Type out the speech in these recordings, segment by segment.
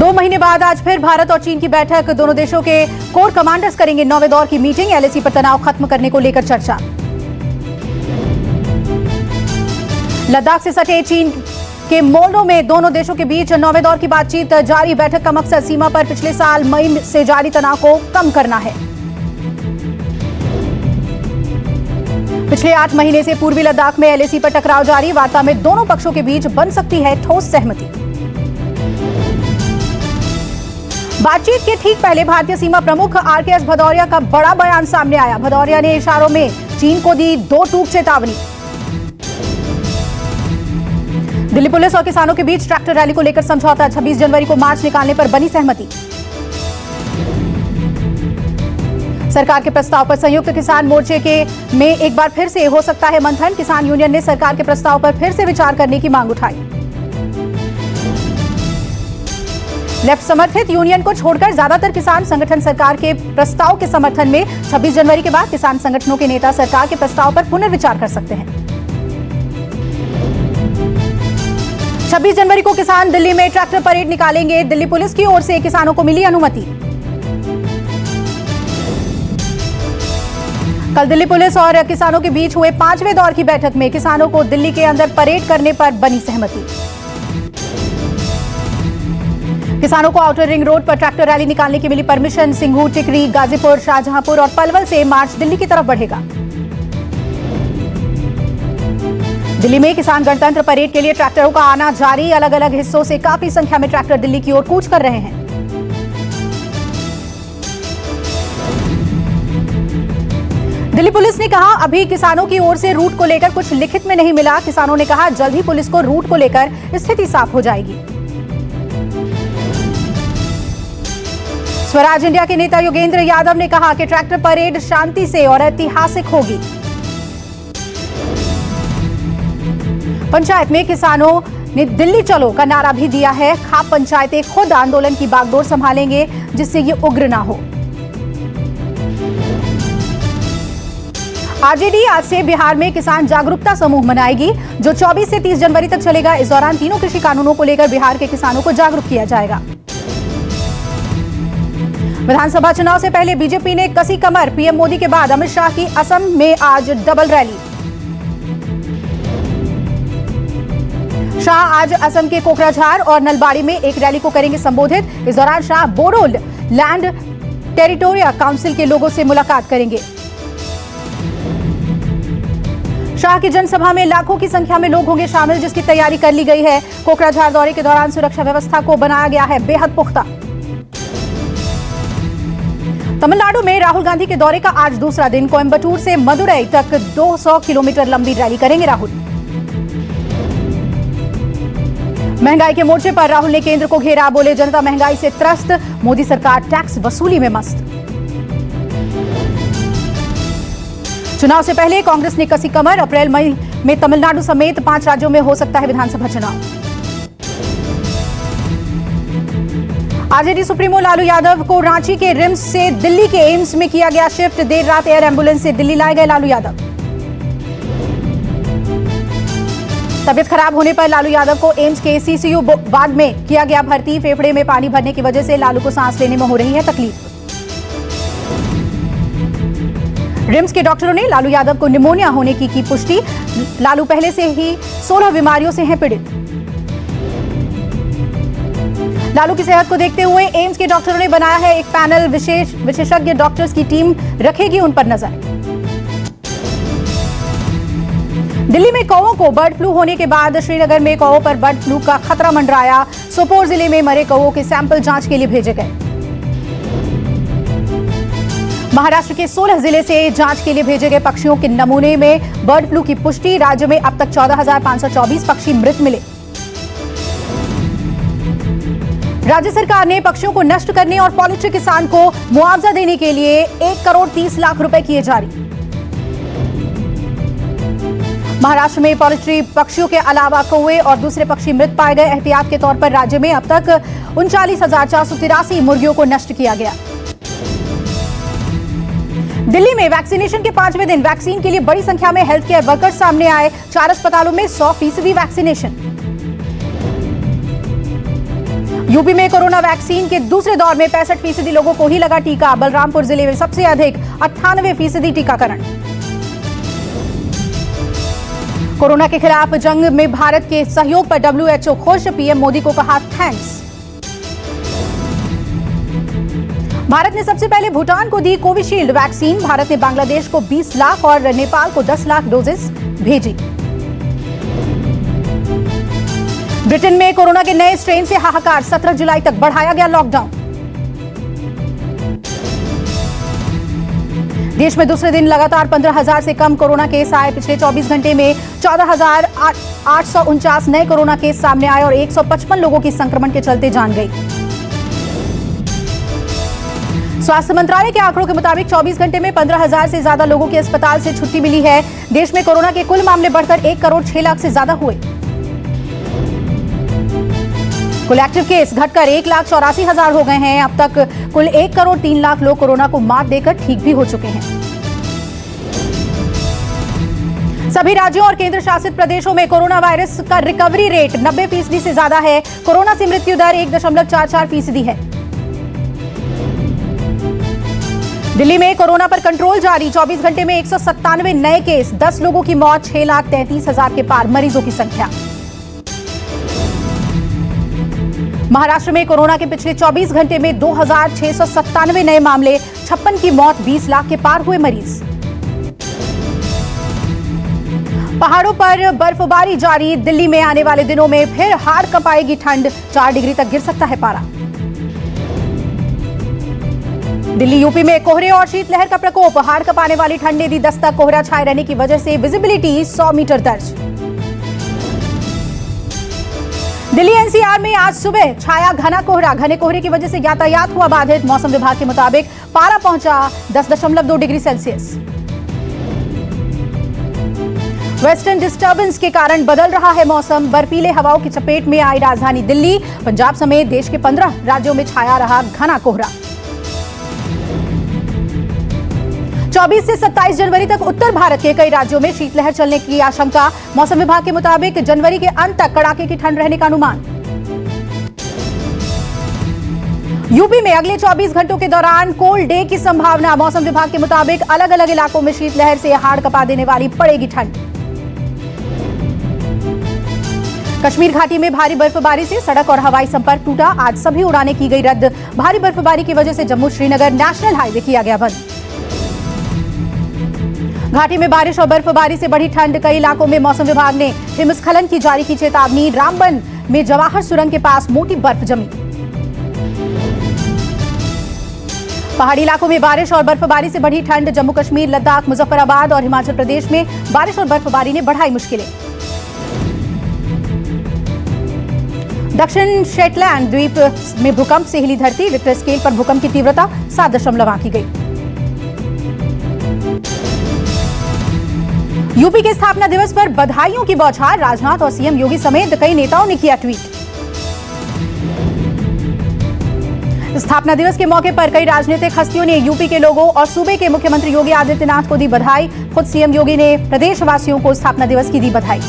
2 महीने बाद आज फिर भारत और चीन की बैठक। दोनों देशों के कोर कमांडर्स करेंगे 9वें दौर की मीटिंग। एलएसी पर तनाव खत्म करने को लेकर चर्चा। लद्दाख से सटे चीन के मोल्डो में दोनों देशों के बीच 9वें दौर की बातचीत जारी। बैठक का मकसद सीमा पर पिछले साल मई से जारी तनाव को कम करना है। पिछले 8 महीने से पूर्वी लद्दाख में एलएसी पर टकराव जारी। वार्ता में दोनों पक्षों के बीच बन सकती है ठोस सहमति। बातचीत के ठीक पहले भारतीय सीमा प्रमुख आरकेएस भदौरिया का बड़ा बयान सामने आया। भदौरिया ने इशारों में चीन को दी 2 टूक चेतावनी। दिल्ली पुलिस और किसानों के बीच ट्रैक्टर रैली को लेकर समझौता। 26 जनवरी को मार्च निकालने पर बनी सहमति। सरकार के प्रस्ताव पर संयुक्त किसान मोर्चे में एक बार फिर से हो सकता है मंथन। किसान यूनियन ने सरकार के प्रस्ताव पर फिर से विचार करने की मांग उठाई। लेफ्ट समर्थित यूनियन को छोड़कर ज्यादातर किसान संगठन सरकार के प्रस्ताव के समर्थन में। 26 जनवरी के बाद किसान संगठनों के नेता सरकार के प्रस्ताव पर पुनर्विचार कर सकते हैं। 26 जनवरी को किसान दिल्ली में ट्रैक्टर परेड निकालेंगे। दिल्ली पुलिस की ओर से किसानों को मिली अनुमति। कल दिल्ली पुलिस और किसानों के बीच हुए 5वें दौर की बैठक में किसानों को दिल्ली के अंदर परेड करने पर बनी सहमति। किसानों को आउटर रिंग रोड पर ट्रैक्टर रैली निकालने की मिली परमिशन। सिंघू, टिकरी, गाजीपुर, शाहजहांपुर और पलवल से मार्च दिल्ली की तरफ बढ़ेगा। दिल्ली में किसान गणतंत्र परेड के लिए ट्रैक्टरों का आना जारी। अलग अलग हिस्सों से काफी संख्या में ट्रैक्टर दिल्ली की ओर कूच कर रहे हैं। दिल्ली पुलिस ने कहा अभी किसानों की ओर से रूट को लेकर कुछ लिखित में नहीं मिला। किसानों ने कहा जल्द ही पुलिस को रूट को लेकर स्थिति साफ हो जाएगी। स्वराज इंडिया के नेता योगेंद्र यादव ने कहा कि ट्रैक्टर परेड शांति से और ऐतिहासिक होगी। पंचायत में किसानों ने दिल्ली चलो का नारा भी दिया है। खाप पंचायतें खुद आंदोलन की बागडोर संभालेंगे जिससे ये उग्र ना हो। आरजेडी आज से बिहार में किसान जागरूकता समूह मनाएगी जो 24 से 30 जनवरी तक चलेगा। इस दौरान तीनों कृषि कानूनों को लेकर बिहार के किसानों को जागरूक किया जाएगा। विधानसभा चुनाव से पहले बीजेपी ने कसी कमर। पीएम मोदी के बाद अमित शाह की असम में आज डबल रैली। शाह आज असम के कोकराझार और नलबाड़ी में एक रैली को करेंगे संबोधित। इस दौरान Shah Bodo land territorial council के लोगों से मुलाकात करेंगे। शाह की जनसभा में लाखों की संख्या में लोग होंगे शामिल जिसकी तैयारी कर ली गई है। कोकराझार दौरे के दौरान सुरक्षा व्यवस्था को बनाया गया है बेहद पुख्ता। तमिलनाडु में राहुल गांधी के दौरे का आज दूसरा दिन। कोयंबटूर से मदुरई तक 200 किलोमीटर लंबी रैली करेंगे राहुल। महंगाई के मोर्चे पर राहुल ने केंद्र को घेरा। बोले जनता महंगाई से त्रस्त, मोदी सरकार टैक्स वसूली में मस्त। चुनाव से पहले कांग्रेस ने कसी कमर। अप्रैल मई में तमिलनाडु समेत 5 राज्यों में हो सकता है विधानसभा चुनाव। आरजेडी सुप्रीमो लालू यादव को रांची के रिम्स से दिल्ली के एम्स में किया गया शिफ्ट। देर रात एयर एम्बुलेंस से दिल्ली लाए गए लालू यादव। तबियत खराब होने पर लालू यादव को एम्स के सीसीयू वार्ड में किया गया भर्ती। फेफड़े में पानी भरने की वजह से लालू को सांस लेने में हो रही है तकलीफ। रिम्स के डॉक्टरों ने लालू यादव को निमोनिया होने की पुष्टि। लालू पहले से ही 16 बीमारियों से हैं पीड़ित। लालू की सेहत को देखते हुए एम्स के डॉक्टरों ने बनाया है एक पैनल। विशेषज्ञ डॉक्टर्स की टीम रखेगी उन पर नजर। दिल्ली में कौवों को बर्ड फ्लू होने के बाद श्रीनगर में कौवों पर बर्ड फ्लू का खतरा मंडराया। सोपोर जिले में मरे कौवों के सैंपल जांच के लिए भेजे गए। महाराष्ट्र के 16 जिले से जांच के लिए भेजे गए पक्षियों के नमूने में बर्ड फ्लू की पुष्टि। राज्य में अब तक 14,524 पक्षी मृत मिले। राज्य सरकार ने पक्षियों को नष्ट करने और पोल्ट्री किसान को मुआवजा देने के लिए 1 करोड़ 30 लाख रुपए किए जारी। महाराष्ट्र में पोल्ट्री पक्षियों के अलावा कौवे और दूसरे पक्षी मृत पाए गए। एहतियात के तौर पर राज्य में अब तक 39,483 मुर्गियों को नष्ट किया गया। दिल्ली में वैक्सीनेशन के 5वें दिन वैक्सीन के लिए बड़ी संख्या में हेल्थ केयर वर्कर्स सामने आए। 4 अस्पतालों में 100% वैक्सीनेशन। यूपी में कोरोना वैक्सीन के दूसरे दौर में 65% लोगों को ही लगा टीका। बलरामपुर जिले में सबसे अधिक 98% टीकाकरण। कोरोना के खिलाफ जंग में भारत के सहयोग पर WHO खुश, पीएम मोदी को कहा थैंक्स। भारत ने सबसे पहले भूटान को दी कोविशील्ड वैक्सीन। भारत ने बांग्लादेश को 20 लाख और नेपाल को 10 लाख डोजेस भेजी। ब्रिटेन में कोरोना के नए स्ट्रेन से हाहाकार, 17 जुलाई तक बढ़ाया गया लॉकडाउन। देश में दूसरे दिन लगातार 15,000 से कम कोरोना केस आए। पिछले 24 घंटे में 14,849 नए कोरोना केस सामने आए और 155 लोगों की संक्रमण के चलते जान गई। स्वास्थ्य मंत्रालय के आंकड़ों के मुताबिक 24 घंटे में 15,000 से ज्यादा लोगों की अस्पताल से छुट्टी मिली है। देश में कोरोना के कुल मामले बढ़कर 1 करोड़ 6 लाख से ज्यादा हुए। कुल एक्टिव केस घटकर 1,84,000 हो गए हैं। अब तक कुल 1 करोड़ 3 लाख लोग कोरोना को मात देकर ठीक भी हो चुके हैं। सभी राज्यों और केंद्र शासित प्रदेशों में कोरोना वायरस का रिकवरी रेट 90% से ज्यादा है। कोरोना से मृत्यु दर 1.44% है। दिल्ली में कोरोना पर कंट्रोल जारी। 24 घंटे में 197 नए केस, 10 लोगों की मौत, 6,33,000 के पार मरीजों की संख्या। महाराष्ट्र में कोरोना के पिछले 24 घंटे में 2,697 नए मामले, 56 की मौत, 20 लाख के पार हुए मरीज। पहाड़ों पर बर्फबारी जारी। दिल्ली में आने वाले दिनों में फिर हाड़ कंपाएगी ठंड, 4 डिग्री तक गिर सकता है पारा। दिल्ली यूपी में कोहरे और शीतलहर का प्रकोप, हाड़ कंपाने वाली ठंड ने दी दस्तक। कोहरा छाए रहने की वजह से विजिबिलिटी 100 मीटर दर्ज। दिल्ली एनसीआर में आज सुबह छाया घना कोहरा। घने कोहरे की वजह से यातायात हुआ बाधित। मौसम विभाग के मुताबिक पारा पहुंचा 10.2 डिग्री सेल्सियस। वेस्टर्न डिस्टर्बेंस के कारण बदल रहा है मौसम। बर्फीले हवाओं की चपेट में आई राजधानी दिल्ली। पंजाब समेत देश के 15 राज्यों में छाया रहा घना कोहरा। 24 से 27 जनवरी तक उत्तर भारत के कई राज्यों में शीतलहर चलने की आशंका। मौसम विभाग के मुताबिक जनवरी के अंत तक कड़ाके की ठंड रहने का अनुमान। यूपी में अगले 24 घंटों के दौरान कोल्ड डे की संभावना। मौसम विभाग के मुताबिक अलग अलग इलाकों में शीतलहर से हाड़ कंपा देने वाली पड़ेगी ठंड। कश्मीर घाटी में भारी बर्फबारी से सड़क और हवाई संपर्क टूटा। आज सभी उड़ानें की गई रद्द। भारी बर्फबारी की वजह से जम्मू श्रीनगर नेशनल हाईवे किया गया बंद। घाटी में बारिश और बर्फबारी से बढ़ी ठंड। कई इलाकों में मौसम विभाग ने हिमस्खलन की जारी की चेतावनी। रामबन में जवाहर सुरंग के पास मोटी बर्फ जमी। पहाड़ी इलाकों में बारिश और बर्फबारी से बढ़ी ठंड। जम्मू कश्मीर, लद्दाख, मुजफ्फराबाद और हिमाचल प्रदेश में बारिश और बर्फबारी ने बढ़ाई मुश्किलें। दक्षिण शेटलैंड द्वीप में भूकंप से हिली धरती। रिक्टर स्केल पर भूकंप की तीव्रता 7.8 आंकी गई। यूपी के स्थापना दिवस पर बधाइयों की बौछार। राजनाथ और सीएम योगी समेत कई नेताओं ने किया ट्वीट। स्थापना दिवस के मौके पर कई राजनीतिक हस्तियों ने यूपी के लोगों और सूबे के मुख्यमंत्री योगी आदित्यनाथ को दी बधाई। खुद सीएम योगी ने प्रदेशवासियों को स्थापना दिवस की दी बधाई।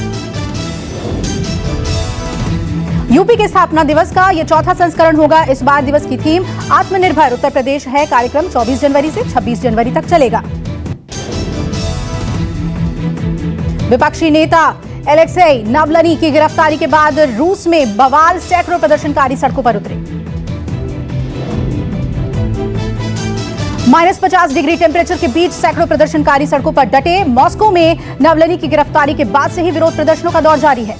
यूपी के स्थापना दिवस का यह चौथा संस्करण होगा। इस बार दिवस की थीम आत्मनिर्भर उत्तर प्रदेश है। कार्यक्रम 24 जनवरी से 26 जनवरी तक चलेगा। विपक्षी नेता एलेक्सेई नावलनी की गिरफ्तारी के बाद रूस में बवाल। सैकड़ों प्रदर्शनकारी सड़कों पर उतरे। -50 डिग्री टेम्परेचर के बीच सैकड़ों प्रदर्शनकारी सड़कों पर डटे। मॉस्को में नावलनी की गिरफ्तारी के बाद से ही विरोध प्रदर्शनों का दौर जारी है।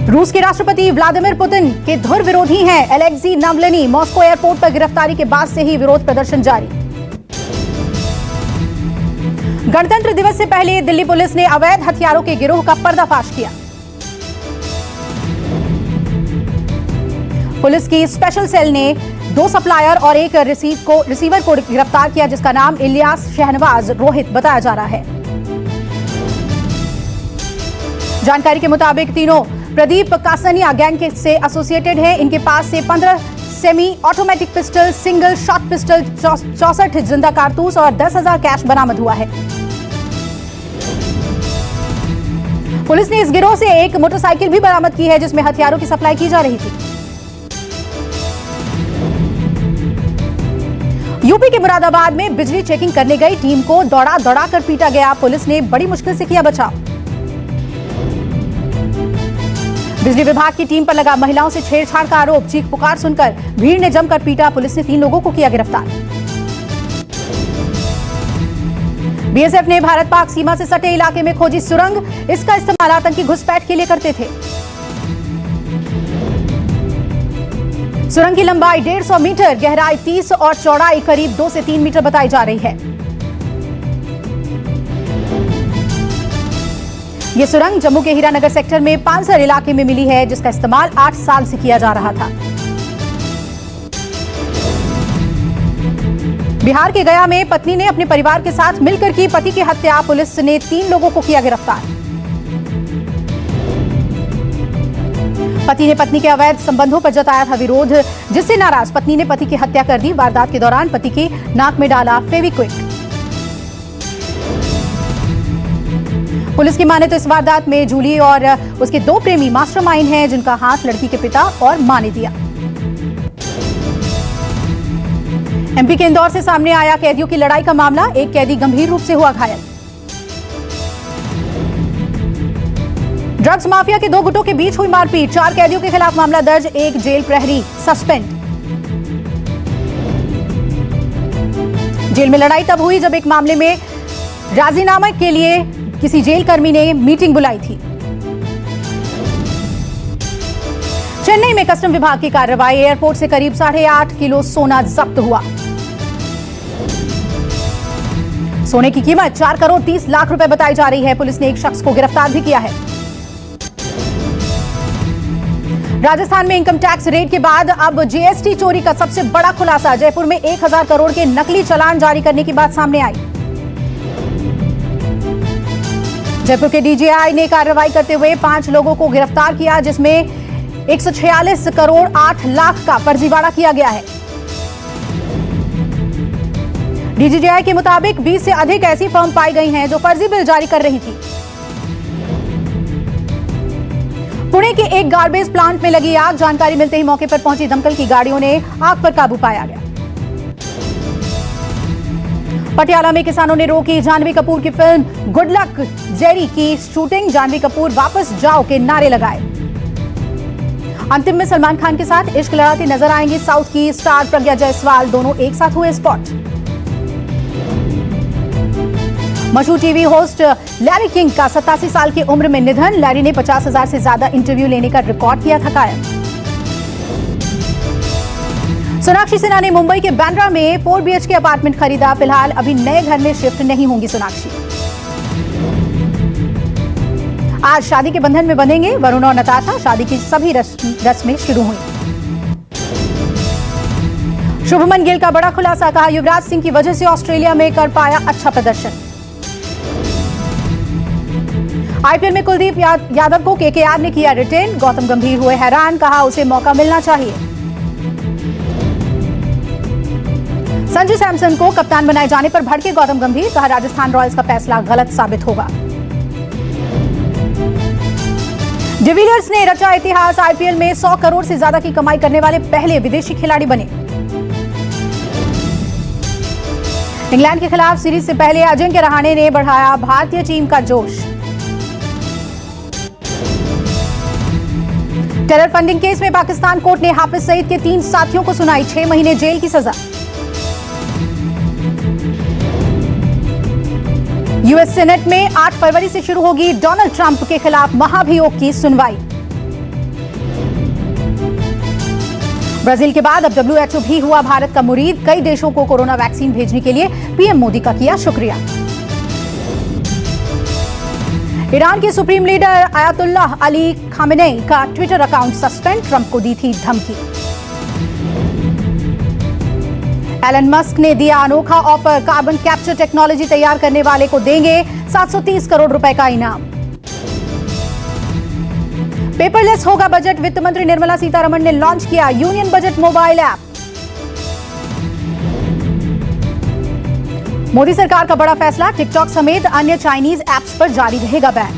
रूस के राष्ट्रपति व्लादिमीर पुतिन के धुर विरोधी हैं एलेक्सी नावलनी। मॉस्को एयरपोर्ट पर गिरफ्तारी के बाद से ही विरोध प्रदर्शन जारी। गणतंत्र दिवस से पहले दिल्ली पुलिस ने अवैध हथियारों के गिरोह का पर्दाफाश किया। पुलिस की स्पेशल सेल ने 2 सप्लायर और एक रिसीवर को गिरफ्तार किया, जिसका नाम इलियास शहनवाज रोहित बताया जा रहा है। जानकारी के मुताबिक तीनों प्रदीप कासनिया गैंग से एसोसिएटेड है। इनके पास से 15 semi automatic pistol, single shot pistol, 64 जिंदा कारतूस और 10,000 कैश बरामद हुआ है। पुलिस ने इस गिरोह से एक मोटरसाइकिल भी बरामद की है जिसमें हथियारों की सप्लाई की जा रही थी। यूपी के मुरादाबाद में बिजली चेकिंग करने गई टीम को दौड़ा दौड़ा कर पीटा गया। पुलिस ने बड़ी मुश्किल से किया बचाव। बिजली विभाग की टीम पर लगा महिलाओं से छेड़छाड़ का आरोप। चीख पुकार सुनकर भीड़ ने जमकर पीटा। पुलिस ने 3 लोगों को किया गिरफ्तार। बीएसएफ ने भारत पाक सीमा से सटे इलाके में खोजी सुरंग। इसका इस्तेमाल आतंकी घुसपैठ के लिए करते थे। सुरंग की लंबाई 150 मीटर, गहराई 30 और चौड़ाई करीब 2 से 3 मीटर बताई जा रही है। यह सुरंग जम्मू के हीरानगर सेक्टर में पानसर इलाके में मिली है जिसका इस्तेमाल 8 साल से किया जा रहा था। बिहार के गया में पत्नी ने अपने परिवार के साथ मिलकर की पति की हत्या। पुलिस ने 3 लोगों को किया गिरफ्तार। पति ने पत्नी के अवैध संबंधों पर जताया था विरोध, जिससे नाराज पत्नी ने पति की हत्या कर दी। वारदात के दौरान पति की नाक में डाला फेविक्विक। पुलिस की माने तो इस वारदात में जूली और उसके 2 प्रेमी मास्टरमाइंड हैं जिनका हाथ लड़की के पिता और मां ने दिया। एमपी के इंदौर से सामने आया कैदियों की लड़ाई का मामला। एक कैदी गंभीर रूप से हुआ घायल। ड्रग्स माफिया के 2 गुटों के बीच हुई मारपीट। 4 कैदियों के खिलाफ मामला दर्ज। एक जेल प्रहरी सस्पेंड। जेल में लड़ाई तब हुई जब एक मामले में राजीनामा के लिए किसी जेल कर्मी ने मीटिंग बुलाई थी। चेन्नई में कस्टम विभाग की कार्रवाई। एयरपोर्ट से करीब 8.5 किलो सोना जब्त हुआ। सोने की कीमत 4 करोड़ 30 लाख रुपए बताई जा रही है। पुलिस ने एक शख्स को गिरफ्तार भी किया है। राजस्थान में इनकम टैक्स रेड के बाद अब जीएसटी चोरी का सबसे बड़ा खुलासा। जयपुर में 1000 करोड़ के नकली चालान जारी करने की बात सामने आई। जयपुर के डीजीआई ने कार्रवाई करते हुए 5 लोगों को गिरफ्तार किया जिसमें 146 करोड़ 8 लाख का फर्जीवाड़ा किया गया है। डीजीआई के मुताबिक 20 से अधिक ऐसी फर्म पाई गई हैं जो फर्जी बिल जारी कर रही थी। पुणे के एक गार्बेज प्लांट में लगी आग। जानकारी मिलते ही मौके पर पहुंची दमकल की गाड़ियों ने आग पर काबू पाया गया। पटियाला में किसानों ने रोकी जाह्नवी कपूर की फिल्म गुड लक जेरी की शूटिंग। जाह्नवी कपूर वापस जाओ के नारे लगाए। अंतिम में सलमान खान के साथ इश्क लड़ाती नजर आएंगी साउथ की स्टार प्रज्ञा जायसवाल। दोनों एक साथ हुए स्पॉट। मशहूर टीवी होस्ट लैरी किंग का 87 साल की उम्र में निधन। लैरी ने 50,000 से ज्यादा इंटरव्यू लेने का रिकॉर्ड किया था कायम। सोनाक्षी सिन्हा ने मुंबई के बांद्रा में 4 BHK अपार्टमेंट खरीदा। फिलहाल अभी नए घर में शिफ्ट नहीं होंगी सोनाक्षी। आज शादी के बंधन में बंधेंगे वरुण और नताशा। शादी की सभी रस्में शुरू हुई। शुभमन गिल का बड़ा खुलासा। कहा युवराज सिंह की वजह से ऑस्ट्रेलिया में कर पाया अच्छा प्रदर्शन। आईपीएल में कुलदीप यादव को केकेआर ने किया रिटेन। गौतम गंभीर हुए हैरान। कहा उसे मौका मिलना चाहिए। संजू सैमसन को कप्तान बनाए जाने पर भड़के गौतम गंभीर। कहा राजस्थान रॉयल्स का फैसला गलत साबित होगा। डिविलियर्स ने रचा इतिहास। आईपीएल में 100 करोड़ से ज्यादा की कमाई करने वाले पहले विदेशी खिलाड़ी बने। इंग्लैंड के खिलाफ सीरीज से पहले अजिंक्य रहाणे ने बढ़ाया भारतीय टीम का जोश। टेरर फंडिंग केस में पाकिस्तान कोर्ट ने हाफिज सईद के 3 साथियों को सुनाई 6 महीने जेल की सजा। यूएस सीनेट में 8 फरवरी से शुरू होगी डोनाल्ड ट्रंप के खिलाफ महाभियोग की सुनवाई। ब्राजील के बाद अब WHO भी हुआ भारत का मुरीद। कई देशों को कोरोना वैक्सीन भेजने के लिए पीएम मोदी का किया शुक्रिया। ईरान के supreme leader Ayatollah Ali Khamenei का ट्विटर अकाउंट सस्पेंड। ट्रंप को दी थी धमकी। एलन मस्क ने दिया अनोखा ऑफर। कार्बन कैप्चर टेक्नोलॉजी तैयार करने वाले को देंगे 730 करोड़ रुपए का इनाम। पेपरलेस होगा बजट। वित्त मंत्री निर्मला सीतारमण ने लॉन्च किया union budget mobile app. Modi सरकार का बड़ा फैसला। टिकटॉक समेत अन्य चाइनीज ऐप्स पर जारी रहेगा ban.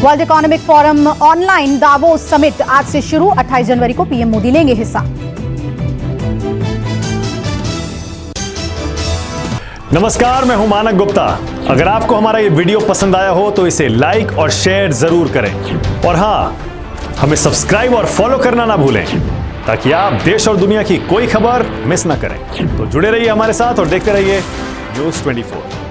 World economic forum online Davos summit आज से शुरू, 28 जनवरी को पीएम मोदी लेंगे हिस्सा। नमस्कार, मैं हूं मानक गुप्ता। अगर आपको हमारा ये वीडियो पसंद आया हो तो इसे लाइक और शेयर जरूर करें, और हां, हमें सब्सक्राइब और फॉलो करना ना भूलें ताकि आप देश और दुनिया की कोई खबर मिस ना करें। तो जुड़े रहिए हमारे साथ और देखते रहिए न्यूज़ 24।